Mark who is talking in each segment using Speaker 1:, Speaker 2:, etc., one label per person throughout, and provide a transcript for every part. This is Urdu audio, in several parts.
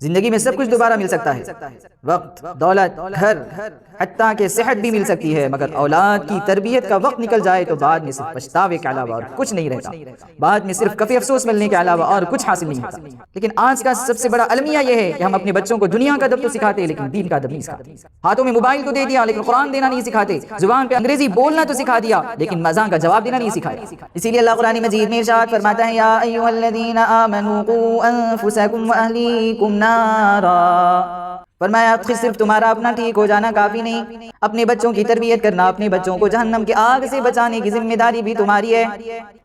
Speaker 1: زندگی میں سب کچھ دوبارہ مل سکتا ہے، وقت، دولت، گھر، حتیٰ کہ صحت بھی مل سکتی ہے، مگر اولاد کی تربیت کا وقت نکل جائے تو بعد میں صرف پچھتاوے کے علاوہ اور کچھ نہیں رہتا، بعد میں صرف کفی افسوس ملنے کے علاوہ اور کچھ حاصل نہیں ہوتا۔ لیکن آج کا سب سے بڑا المیہ یہ ہے کہ ہم اپنے بچوں کو دنیا کا ادب تو سکھاتے لیکن دین کا ادب نہیں سکھاتے۔ ہاتھوں میں موبائل تو دے دیا لیکن قرآن دینا نہیں سکھاتے، زبان پہ انگریزی بولنا تو سکھا دیا لیکن اذان کا جواب دینا نہیں سکھایا۔ اسی لیے اللہ قرآن مجید میں ارشاد فرماتا ہے، یا ایھا الذین آمنوا قوا انفسکم واہلیکم نارا، فرمایا صرف تمہارا اپنا ٹھیک ہو جانا کافی نہیں، اپنے بچوں کی تربیت کرنا، اپنے بچوں کو جہنم کی آگ سے بچانے کی ذمہ داری بھی تمہاری ہے۔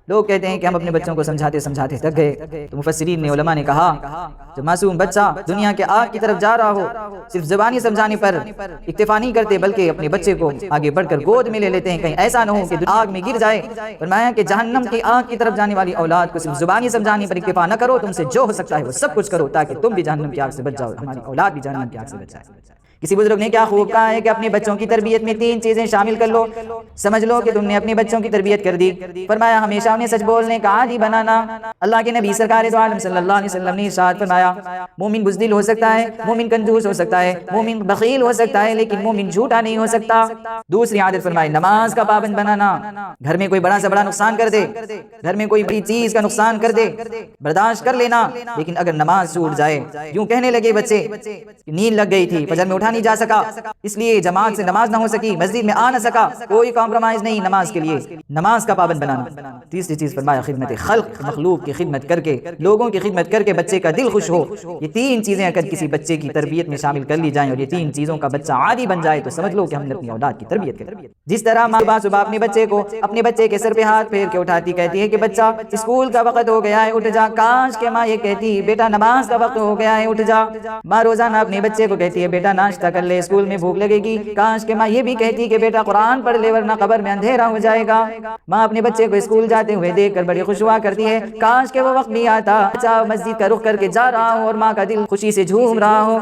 Speaker 1: لوگ کہتے ہیں کہ ہم اپنے بچوں کو سمجھاتے سمجھاتے تھک گئے، تو مفسرین نے، علماء نے کہا جب معصوم بچہ دنیا کے آگ کی طرف جا رہا ہو، صرف زبانی سمجھانے پر اکتفا نہیں کرتے بلکہ اپنے بچے کو آگے بڑھ کر گود میں لے لیتے ہیں، کہیں ایسا نہ ہو کہ آگ میں گر جائے۔ فرمایا کہ جہنم کی آگ کی طرف جانے والی اولاد کو صرف زبانی سمجھانے پر اکتفا نہ کرو، تم سے جو ہو سکتا ہے وہ سب کچھ کرو تاکہ تم بھی جہنم کی آگ سے بچ جاؤ، ہماری اولاد بھی جہنم کی آگ سے بچ جائے۔ کسی بزرگ نے کیا خوب کہا ہے کہ اپنے بچوں کی تربیت میں 3 چیزیں شامل کر لو، سمجھ لو کہ تم نے اپنے بچوں کی تربیت کر دی۔ فرمایا ہمیشہ انہیں سچ بولنے کا عادی بنانا۔ اللہ کے نبی سرکار دو عالم صلی اللہ علیہ وسلم نے ارشاد فرمایا، مومن بزدل ہو سکتا ہے، مومن کنجوس ہو سکتا ہے، مومن بخیل ہو سکتا ہے، لیکن مومن جھوٹا نہیں ہو سکتا۔ دوسری عادت فرمائی نماز کا پابند بنانا۔ گھر میں کوئی بڑا سے بڑا نقصان کر دے، گھر میں کوئی بڑی چیز کا نقصان کر دے، برداشت کر لینا، لیکن اگر نماز چھوٹ جائے، یوں کہنے لگے بچے نیند لگ گئی تھی، فجر میں اٹھا نہیں جا سکا، اس لیے جماعت سے نماز نہ ہو سکی، مسجد میں آ نہ سکا، کوئی کمپرومائز نہیں نماز کے لیے، نماز کا پابند بنانا۔ تیسری چیز فرمایا خدمت خلق، مخلوق کی خدمت کر کے، لوگوں کی خدمت کر کے بچے کا دل خوش ہو۔ یہ 3 چیزیں اگر کسی بچے کی تربیت میں شامل کر لی جائیں اور یہ 3 چیزوں کا بچہ عادی بن جائے تو سمجھ لو کہ ہم نے اپنی اولاد کی تربیت کی۔ جس طرح ماں صبح اپنے بچے کو اپنے بچے کے سر پہ ہاتھ پھیر کے اٹھاتی، کہتی ہے کہ بچہ اسکول کا وقت ہو گیا ہے اٹھ جا، کاش کہ ماں یہ کہتی بیٹا نماز کا وقت ہو گیا ہے اٹھ جا۔ ماں روزانہ اپنے بچے کو کہتی ہے بیٹا ناشتہ کر لے، اسکول میں بھوک لگے گی، کاش کہ ماں یہ بھی کہتی کہ بیٹا قرآن پڑھ لے ورنہ قبر میں اندھیرا ہو جائے گا۔ ماں اپنے بچے کو اسکول جاتے ہوئے دیکھ کر بڑی خوش ہوا کرتی ہے، کاش کہ وہ وقت بھی آتا بچہ مسجد کا رخ کر کے جا رہا ہو اور ماں کا دل خوشی سے جھوم رہا ہو۔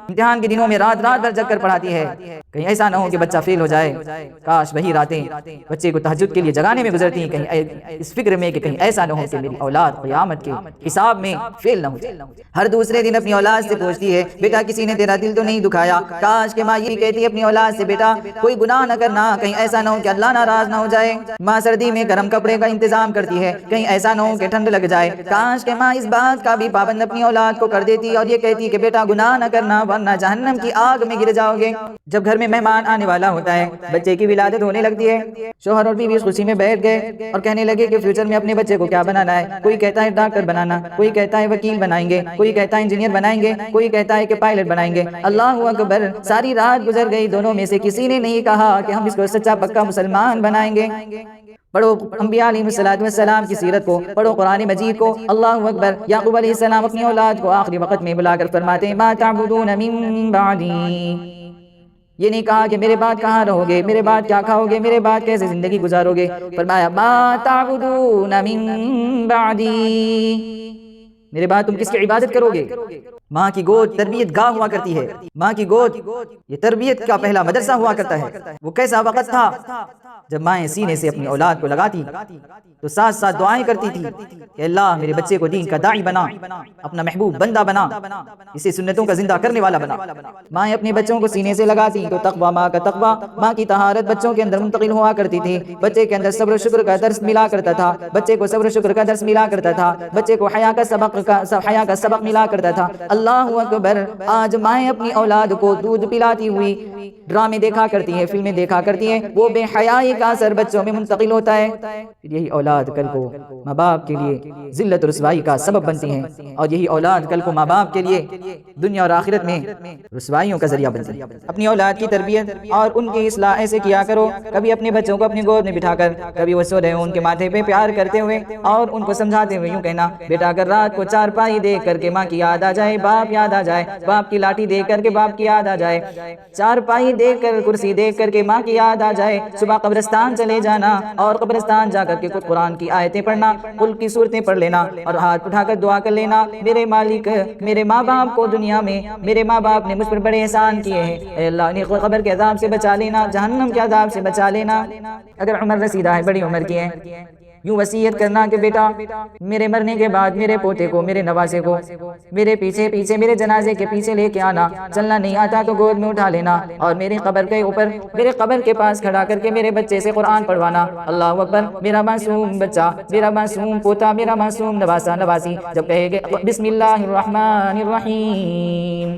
Speaker 1: امتحان کے دنوں میں رات رات بھر جگ کر پڑھاتی ہے، کہیں ایسا نہ ہو کہ بچہ فیل ہو جائے، کاش وہی راتیں بچے کو تہجد کے لیے جگانے میں گزرتی ہیں، کہیں اس فکر میں کہ کہیں ایسا نہ ہو کہ میری اولاد قیامت کے حساب میں فیل نہ ہو جائے۔ ہر دوسرے دن اپنی اولاد سے پوچھتی ہے بیٹا کسی نے تیرا دل تو نہیں دکھایا، کاش کہ ماں یہ کہتی ہے اپنی اولاد سے بیٹا کوئی گناہ نہ کرنا، کہیں ایسا نہ ہو کہ اللہ ناراض نہ ہو جائے۔ ماں سردی میں گرم کپڑے کا انتظام کرتی ہے، کہیں ایسا نہ ہو کہ ٹھنڈ لگ جائے، کاش کہ ماں اس بات کا بھی پابند اپنی اولاد کو کر دیتی اور یہ کہتی کہ بیٹا گناہ نہ کرنا ورنہ جہنم کی آگ میں گر جاؤ گے۔ جب گھر میں مہمان آنے والا ہوتا ہے، بچے کی ولادت ہونے لگتی ہے، شوہر اور بیوی اس خوشی میں بیٹھ گئے اور کہنے لگے کہ فیوچر میں اپنے بچے کو کیا بنانا ہے۔ کوئی کہتا ہے ڈاکٹر بنانا، کوئی کہتا ہے وکیل بنائیں گے، کوئی کہتا ہے انجینئر بنائیں گے، کوئی کہتا ہے کہ پائلٹ بنائیں گے۔ اللہ اکبر، ساری رات گزر گئی، دونوں میں سے کسی نے نہیں کہا کہ ہم اس کو سچا پکا مسلمان بنائیں گے۔ پڑھو انبیاء علیہ السلام کی سیرت کو، پڑھو قرآن مجید کو۔ اللہ اکبر، یعقوب علیہ السلام اپنی اولاد کو آخری وقت میں بلا کر فرماتے ہیں ما تعبدون من بعدی، یہ نہیں کہا کہ میرے بعد کہاں رہو گے، میرے بعد کیا کھاؤ گے، میرے بعد کیسے زندگی گزارو گے، فرمایا ما تعبدون من بعدی، میرے بعد تم کس کی عبادت کرو گے۔ ماں کی گود تربیت گاہ ہوا کرتی ہے، ماں کی گود یہ تربیت کا پہلا مدرسہ ہوا کرتا ہے۔ وہ کیسا وقت تھا جب مائیں سینے سے اپنی اولاد کو لگاتی تو ساتھ ساتھ دعائیں کرتی تھی کہ اللہ میرے بچے کو دین کا داعی بنا، اپنا محبوب بندہ بنا، اسے سنتوں کا زندہ کرنے والا بنا۔ مائیں اپنے بچوں کو سینے سے لگاتی تو تقویٰ ماں کا تقویٰ، ماں کی طہارت بچوں کے اندر منتقل ہوا کرتی تھی، بچے کے اندر صبر و شکر کا درس ملا کرتا تھا، بچے کو صبر و شکر کا درس ملا کرتا تھا، بچے کو حیا کا سبق ملا کرتا تھا۔ اللہ اکبر، آج مائیں اپنی اولاد کو دودھ پلاتی ہوئی ڈرامے دیکھا کرتی ہیں، فلمیں دیکھا کرتی ہیں، وہ بے حیائی کا اثر بچوں میں منتقل ہوتا ہے۔ یہی اولاد کل کو ماں باپ کے لیے ذلت و رسوائی کا سبب بنتی ہیں، اور یہی اولاد کل کو ماں باپ کے لیے دنیا اور آخرت میں رسوائیوں کا ذریعہ بنتی ہے۔ اپنی اولاد کی تربیت اور ان کی اصلاح ایسے کیا کرو، کبھی اپنے بچوں کو اپنی گود میں بٹھا کر، کبھی وہ سو رہے ہوں ان کے ماتھے پہ پیار کرتے ہوئے اور ان کو سمجھاتے ہوئے یوں کہنا بیٹا اگر رات کو چارپائی دیکھ کر کے ماں کی یاد آ جائے، باپ یاد آ جائے، باپ کی لاٹھی دیکھ کر کے باپ کی یاد آ جائے، چارپائی دیکھ کر کرسی دیکھ کر کے ماں کی یاد آ جائے، صبح قبرستان چلے جانا اور قبرستان جا کر کے کچھ قرآن کی آیتیں پڑھنا، قل کی صورتیں پڑھ لینا اور ہاتھ اٹھا کر دعا کر لینا میرے مالک میرے ماں باپ کو دنیا میں میرے ماں باپ نے مجھ پر بڑے احسان کیے ہیں، اے اللہ انہیں قبر کے عذاب سے بچا لینا، جہنم کے عذاب سے بچا لینا۔ اگر عمر رسیدہ ہے، بڑی عمر کی ہے، یوں وصیت کرنا کہ بیٹا میرے مرنے کے بعد میرے پوتے کو، میرے نواسے کو میرے پیچھے پیچھے میرے جنازے کے پیچھے لے کے آنا، چلنا نہیں آتا تو گود میں اٹھا لینا اور میری قبر کے اوپر، میرے قبر کے پاس کھڑا کر کے میرے بچے سے قرآن پڑھوانا۔ اللہ اکبر، میرا معصوم بچہ، میرا معصوم پوتا، میرا معصوم نواسا نواسی جب کہے گے بسم اللہ الرحمن الرحیم،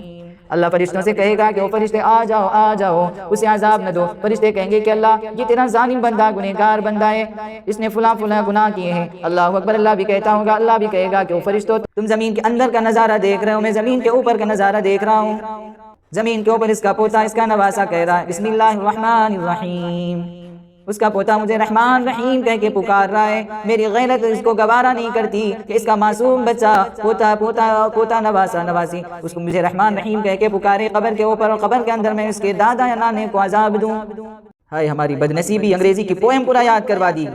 Speaker 1: اللہ فرشتوں سے کہے گا کہ وہ فرشتے آ جاؤ آ جاؤ، اسے عذاب نہ دو۔ فرشتے کہیں گے کہ اللہ یہ تیرا ظالم بندہ، گنہگار بندہ ہے، اس نے فلاں فلاں گناہ کیے ہیں۔ اللہ اکبر، اللہ بھی کہتا ہوگا، اللہ بھی کہے گا کہ وہ فرشتوں تم زمین کے اندر کا نظارہ دیکھ رہے ہو، میں زمین کے اوپر کا نظارہ دیکھ رہا ہوں۔ زمین کے اوپر اس کا پوتا، اس کا نواسا کہہ رہا ہے بسم اللہ الرحمن الرحیم، اس کا پوتا مجھے رحمان رحیم کہہ کے پکار رہا ہے۔ میری غیرت اس کو گوارا نہیں کرتی کہ اس کا معصوم بچہ، پوتا نواسا نواسی اس کو مجھے رحمان رحیم کہہ کے پکارے قبر کے اوپر، اور قبر کے اندر میں اس کے دادا یا نانے کو عذاب دوں۔ ہائے ہماری بدنصیبی، انگریزی کی پوئم پورا یاد کروا دی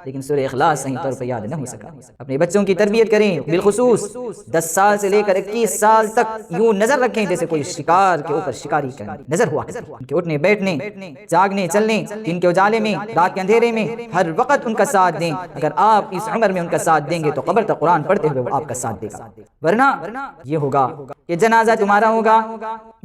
Speaker 1: لیکن سورہ اخلاص صحیح طور پر یاد نہ ہو سکا۔ اپنے بچوں کی تربیت کریں، بالخصوص 10 سال سے لے کر 21 سال تک یوں نظر رکھیں جیسے کوئی شکار کے اوپر شکاری کریں، نظر ہوا ان کے اٹھنے بیٹھنے، جاگنے چلنے، دن کے اجالے میں، رات کے اندھیرے میں، ہر وقت ان کا ساتھ دیں۔ اگر آپ اس عمر میں ان کا ساتھ دیں گے تو قبر تک قرآن پڑھتے ہوئے وہ آپ کا ساتھ دے گا، ورنہ یہ ہوگا کہ جنازہ تمہارا ہوگا،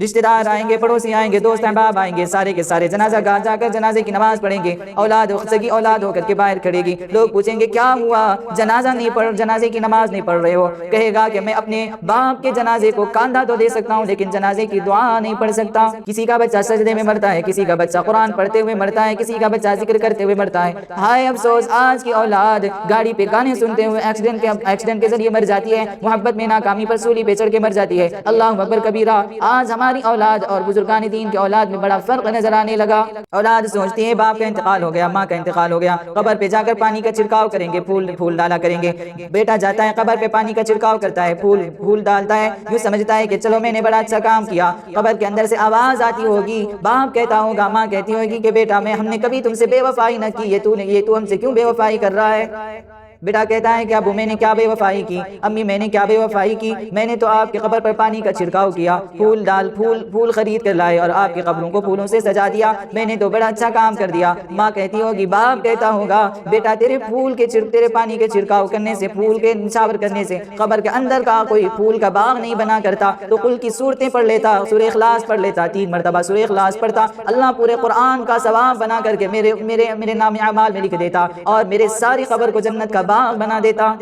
Speaker 1: رشتہ دار آئیں گے، پڑوسی آئیں گے، دوست احباب آئیں گے، سارے کے سارے جنازہ گاہ جا کر جنازے کی نماز پڑھیں گے، اولاد سگی اولاد ہو کر کے باہر کھڑے گی، لوگ پوچھیں گے کیا ہوا، جنازے کی نماز نہیں پڑھ رہے ہو؟ کہے گا کہ میں اپنے باپ کے جنازے کو کاندھا تو دے سکتا ہوں لیکن جنازے کی دعا نہیں پڑھ سکتا۔ کسی کا بچہ سجدے میں مرتا ہے، کسی کا بچہ قرآن پڑھتے ہوئے مرتا ہے، کسی کا بچہ ذکر کرتے ہوئے مرتا ہے۔ ہائے افسوس، آج کی اولاد گاڑی پہ گانے سنتے ہوئے ایکسیڈنٹ کے ذریعے مر جاتی ہے، محبت میں ناکامی پر سولی پہ چڑھ کے مر جاتی ہے۔ اللہ اکبر کبیرہ، آج ہماری اولاد اور بزرگان دین کی اولاد میں بڑا فرق نظر آنے لگا۔ اولاد سوچتی ہے باپ کا انتقال ہو گیا، ماں کا انتقال ہو گیا، قبر پہ جا کر پانی کا چھڑکاؤ کریں گے، پھول ڈالا کریں گے۔ بیٹا جاتا ہے قبر پہ پانی کا چھڑکاؤ کرتا ہے، پھول ڈالتا ہے، یوں سمجھتا ہے کہ چلو میں نے بڑا اچھا کام کیا۔ قبر کے اندر سے آواز آتی ہوگی، باپ کہتا ہوگا، ماں کہتی ہوگی کہ بیٹا ہم نے کبھی تم سے بے وفائی نہ کی، یہ تو ہم سے کیوں بے وفائی کر رہا ہے؟ بیٹا کہتا ہے کہ ابو میں نے کیا بے وفائی کی، امی میں نے کیا بے وفائی کی، میں نے تو آپ کی قبر پر پانی کا چھڑکاؤ کیا، پھول خرید کر لائے اور آپ کی قبروں کو پھولوں سے سجا دیا، میں نے تو بڑا اچھا کام کر دیا۔ ماں کہتی ہوگی، باپ کہتا ہوگا، بیٹا تیرے پانی کے چھڑکاؤ کرنے سے، پھول کے نچھاور کرنے سے قبر کے اندر کا کوئی پھول کا باغ نہیں بنا کرتا، تو قل کی صورتیں پڑھ لیتا، سورہ اخلاص پڑھ لیتا، 3 مرتبہ سورہ اخلاص پڑھتا، اللہ پورے قرآن کا ثواب بنا کر کے میرے نام اعمال میں لکھ دیتا اور میرے ساری قبر کو جنت کا باغ بنا دیتا۔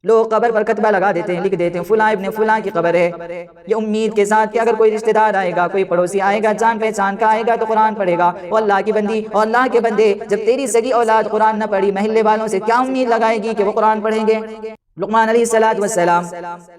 Speaker 1: لوگ قبر پر کتبہ لگا دیتے ہیں، لکھ دیتے ہیں فلاں ابن فلاں کی قبر ہے، یہ امید کے ساتھ کہ اگر کوئی رشتہ دار آئے گا، کوئی پڑوسی آئے گا، جان پہچان کا آئے گا تو قرآن پڑھے گا۔ اور اللہ کی بندی اور اللہ کے بندے، جب تیری سگی اولاد قرآن نہ پڑھی، محلے والوں سے کیا امید لگائے گی کہ وہ قرآن پڑھیں گے؟ لقمان علیہ السلام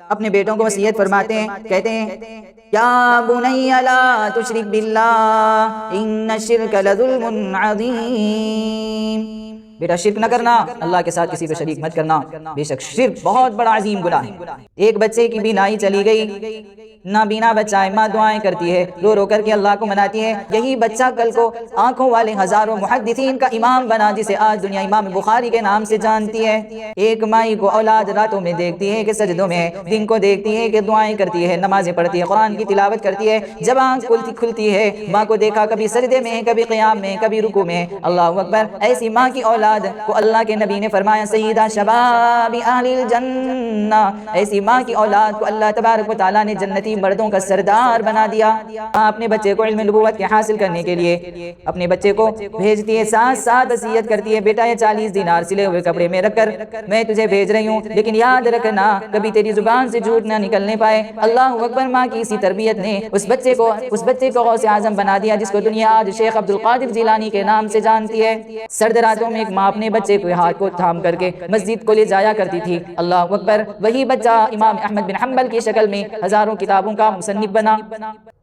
Speaker 1: اپنے بیٹوں کو وصیت فرماتے ہیں، کہتے ہیں یا بنی لا تشرک باللہ ان الشرک لظلم عظیم، بیٹا شرک نہ کرنا، اللہ کے ساتھ کسی کو شریک مت کرنا، بے شک شرک بہت بڑا عظیم گناہ ہے۔ ایک بچے کی بینائی چلی گئی، نابینا بچہ ہے، ماں دعائیں کرتی ہے، رو رو کر کے اللہ کو مناتی ہے، یہی بچہ کل کو آنکھوں والے ہزاروں محدثین کا امام بنا، جسے آج دنیا امام بخاری کے نام سے جانتی ہے۔ ایک مائی کو اولاد راتوں میں دیکھتی ہے کہ سجدوں میں ہے، دن کو دیکھتی ہے کہ دعائیں کرتی ہے، نمازیں پڑھتی ہے، قرآن کی تلاوت کرتی ہے، جب آنکھ کھلتی ہے ماں کو دیکھا کبھی سجدے میں ہے، کبھی قیام میں ہے، کبھی رکوع میں ہے۔ اللہ اکبر، ایسی ماں کی اولاد کو اللہ کے نبی نے فرمایا سیدہ شباب اہل الجنہ، ایسی ماں کی اولاد کو اللہ تبارک و تعالیٰ نے جنتی مردوں کا سردار بنا دیا۔ اپنے بچے کو علم نبوت کے حاصل کرنے کے لیے اپنے بچے کو بھیجتی ہے، ساتھ وصیت کرتی ہے، بیٹا یہ 40 دینار سلے ہوئے کپڑے میں رکھ کر میں تجھے بھیج رہی ہوں، لیکن یاد رکھنا کبھی تیری زبان سے جھوٹ نہ نکلنے پائے۔ اللہ اکبر، ماں کی اسی تربیت نے اس بچے کو غوث اعظم بنا دیا، جس کو دنیا آج شیخ عبد القادر جیلانی کے نام سے جانتی ہے۔ سرد راتوں میں ایک ماں اپنے بچے کو ہاتھ کو تھام کر کے مسجد کو لے جایا کرتی تھی۔ اللہ اکبر، وہی بچہ امام احمد بن حنبل کی شکل میں ہزاروں کتابوں کا مصنف بنا۔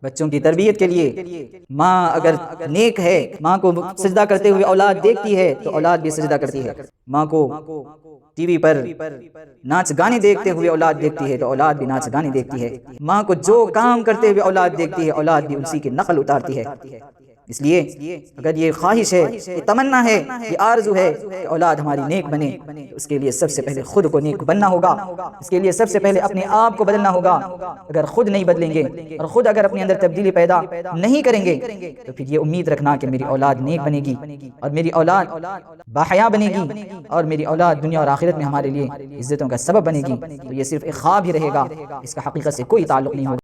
Speaker 1: بچوں کی تربیت کے لیے ماں اگر نیک ہے، ماں کو سجدہ کرتے ہوئے اولاد دیکھتی ہے تو اولاد بھی سجدہ کرتی ہے۔ ماں کو ٹی وی پر ناچ گانے دیکھتے ہوئے اولاد دیکھتی ہے تو اولاد بھی ناچ گانے دیکھتی ہے۔ ماں کو جو کام کرتے ہوئے اولاد دیکھتی ہے، اولاد بھی اسی کی نقل اتارتی ہے۔ اس لیے اگر یہ خواہش ہے، یہ تمنا ہے، یہ آرزو ہے کہ اولاد ہماری نیک بنے، اس کے لیے سب سے پہلے خود کو نیک بننا ہوگا، اس کے لیے سب سے پہلے اپنے آپ کو بدلنا ہوگا۔ اگر خود نہیں بدلیں گے اور خود اگر اپنے اندر تبدیلی پیدا نہیں کریں گے تو پھر یہ امید رکھنا کہ میری اولاد نیک بنے گی اور میری اولاد باحیا بنے گی اور میری اولاد دنیا اور آخرت میں ہمارے لیے عزتوں کا سبب بنے گی، تو یہ صرف ایک خواب ہی رہے گا، اس کا حقیقت سے کوئی تعلق نہیں ہوگا۔